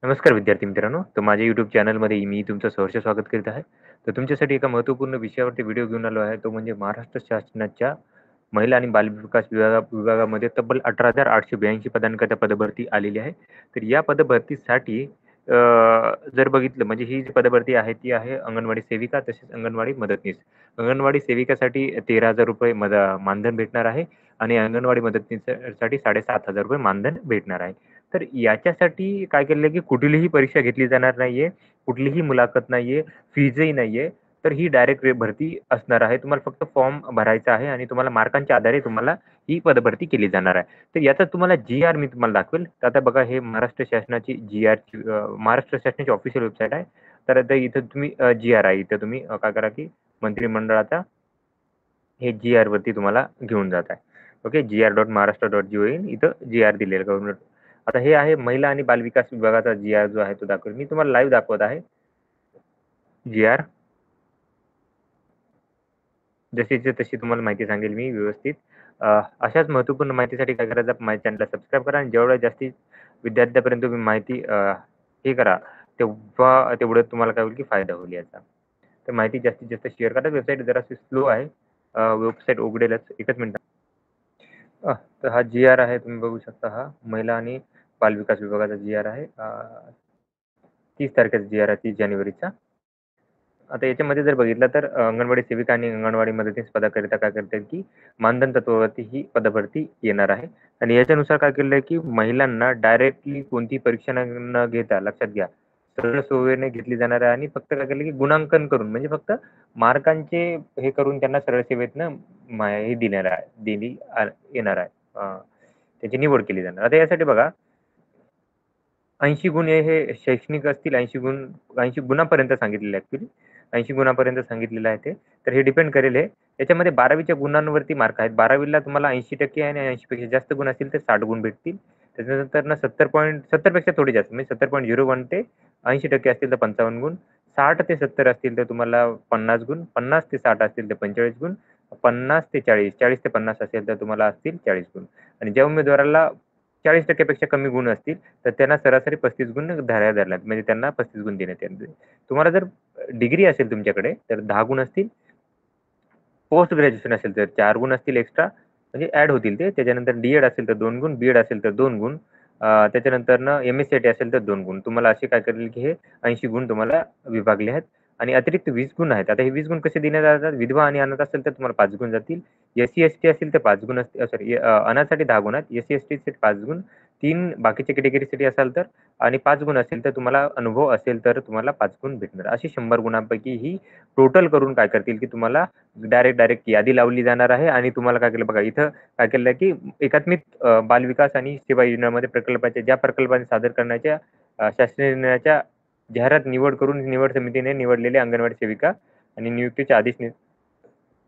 नमस्कार विद्यार्थी मित्रांनो. तर माझ्या YouTube चॅनलमध्ये मी तुमचं सहर्ष स्वागत करीत आहे. तर तुमच्यासाठी एका महत्त्वपूर्ण विषयावरती व्हिडिओ घेऊन आलो आहे. तो म्हणजे महाराष्ट्र शासनाच्या महिला आणि बालविकास विभागामध्ये तब्बल 18,882 पदांकरता पदभरती आलेली आहे. तर या पदभरतीसाठी जर बघितलं म्हणजे ही जी पदभरती आहे ती आहे अंगणवाडी सेविका तसेच अंगणवाडी मदतनीस. अंगणवाडी सेविकासाठी ₹13,000 मानधन भेटणार आहे आणि अंगणवाडी मदतनीससाठी ₹7,500 मानधन भेटणार आहे. तर याच्यासाठी काय केलेलं आहे, की कुठलीही परीक्षा घेतली जाणार नाहीये, कुठलीही मुलाखत नाहीये, फीजही नाहीये. तर ही डायरेक्ट भरती असणार आहे. तुम्हाला फक्त फॉर्म भरायचा आहे आणि तुम्हाला मार्कांच्या आधारे तुम्हाला ही पदभरती केली जाणार आहे. तर याचा तुम्हाला जी-आर मी तुम्हाला दाखवेल. तर आता बघा हे महाराष्ट्र शासनाची जी-आरची महाराष्ट्र शासनाची ऑफिशियल वेबसाईट आहे. तर आता इथं तुम्ही जी-आर आहे. इथं तुम्ही काय करा, की मंत्रिमंडळाचा हे जी-आर वरती तुम्हाला घेऊन जात आहे. ओके. gr.maharashtra.gov.in इथं जी-आर दिलेलं गव्हर्नमेंट. आता हे आहे महिला आणि बालविकास विभागाचा जी-आर जो आहे तो दाखवेल. मी तुम्हाला लाईव्ह दाखवत आहे. जी-आर जशीच्या तशी तुम्हाला माहिती सांगेल मी व्यवस्थित. अशाच महत्त्वपूर्ण माहितीसाठी काय करायचं माझ्या चॅनलला सबस्क्राईब करा आणि जेवढ्या जास्ती विद्यार्थ्यापर्यंत तुम्ही माहिती हे करा, तेवढं तुम्हाला काय होईल की फायदा होईल याचा. तर माहिती जास्तीत जास्त शेअर करा. वेबसाईट जराशी स्लो आहे. वेबसाईट उघडेलच. एकच मिनिट. तर हा जी-आर आहे तुम्ही बघू शकता हा महिला आणि बालविकास विभागाचा जी-आर आहे. 30 तारखेचा जी-आर आहे 30 जानेवारीचा. आता याच्यामध्ये जर बघितलं तर अंगणवाडी सेविका आणि अंगणवाडी मदतनीस पदाकरिता काय करता येईल, की मानधन तत्वावरती ही पदभरती येणार आहे आणि याच्यानुसार काय केलेलं आहे, की महिलांना डायरेक्टली कोणतीही परीक्षा न घेता लक्षात घ्या, सरळ सोयीने घेतली जाणार आहे आणि फक्त काय केलं, की गुणांकन करून म्हणजे फक्त मार्कांचे हे करून त्यांना सरळ सेवेतनं हे येणार आहे. त्याची निवड केली जाणार. आता यासाठी बघा 80 गुण हे शैक्षणिक असतील 80 गुणापर्यंत सांगितलेले आहे ॲक्चुअली. 80 गुणापर्यंत सांगितलेलं आहे ते. तर हे डिपेंड करेल हे. त्याच्यामध्ये 12वीच्या गुणांवरती मार्क आहेत. 12वीला तुम्हाला 80% आणि 80 पेक्षा जास्त गुण असतील तर 60 गुण भेटतील. त्याच्यानंतर 70 पेक्षा थोडे जास्त म्हणजे 70.01 ते 80% असतील तर 55 गुण. 60 ते 70 असतील तर तुम्हाला 50 गुण. 50 ते 60 असतील तर 45 गुण. 50 ते 40, 40 ते 50 असेल तर तुम्हाला असतील 40 गुण. आणि ज्या उमेदवाराला 40% पेक्षा कमी गुण असतील तर त्यांना सरासरी 35 गुण धरल्यात. म्हणजे त्यांना 35 गुण देण्यात येणार. तुम्हाला जर डिग्री असेल तुमच्याकडे तर 10 गुण असतील. पोस्ट ग्रॅज्युएशन असेल तर 4 गुण असतील एक्स्ट्रा म्हणजे ॲड होतील ते. त्याच्यानंतर डी-एड असेल तर 2 गुण, बी-एड असेल तर 2 गुण. त्याच्यानंतरनं एम-एस-सी-आय-टी असेल तर 2 गुण. तुम्हाला असे काय करेल की हे 80 गुण तुम्हाला विभागले आहेत आणि अतिरिक्त 20 गुण आहेत. आता हे 20 गुण कसे देण्यात जातात? विधवा आणि अनाथ असेल तर तुम्हाला 5 गुण जातील. एस-सी-एस-टी असेल तर 5 गुण असतील. सॉरी अनाथसाठी 10 गुण आहेत. एस-सी-एस-टीसाठी 5 गुण. 3 बाकीच्या कॅटेगरीसाठी असाल तर आणि 5 गुण असेल तर तुम्हाला अनुभव असेल तर तुम्हाला 5 गुण भेटणार. अशी 100 गुणांपैकी ही टोटल करून काय करतील की तुम्हाला डायरेक्ट यादी लावली जाणार आहे आणि तुम्हाला काय केलं बघा इथं काय केलं की एकात्मिक बालविकास आणि सेवा योजनांमध्ये प्रकल्पाच्या ज्या प्रकल्पाने सादर करण्याच्या शासकीय निर्णयाच्या जाहिरात निवड करून निवड समितीने निवडलेल्या अंगणवाडी सेविका आणि नियुक्तीचे आदेश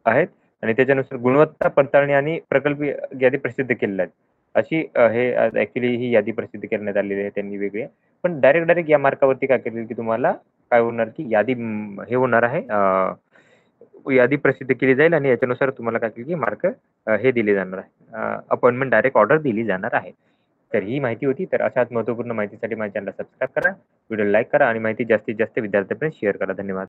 आहेत आणि त्याच्यानुसार गुणवत्ता पडताळणी आणि प्रकल्प यादी प्रसिद्ध केलेल्या आहेत. अशी हे ॲक्चुअली ही यादी प्रसिद्ध करण्यात आलेली आहे त्यांनी वेगळी. पण डायरेक्ट या मार्कावरती काय करेल की तुम्हाला काय होणार की यादी हे होणार आहे यादी प्रसिद्ध केली जाईल आणि याच्यानुसार तुम्हाला काय की मार्क हे दिले जाणार आहे. अपॉइंटमेंट डायरेक्ट ऑर्डर दिली जाणार आहे. तर ही माहिती होती. तर अशाच महत्त्वपूर्ण माहितीसाठी माझ्या चॅनलला सबस्क्राईब करा, व्हिडिओ लाईक करा आणि माहिती जास्तीत जास्त विद्यार्थ्यांपर्यंत शेअर करा. धन्यवाद.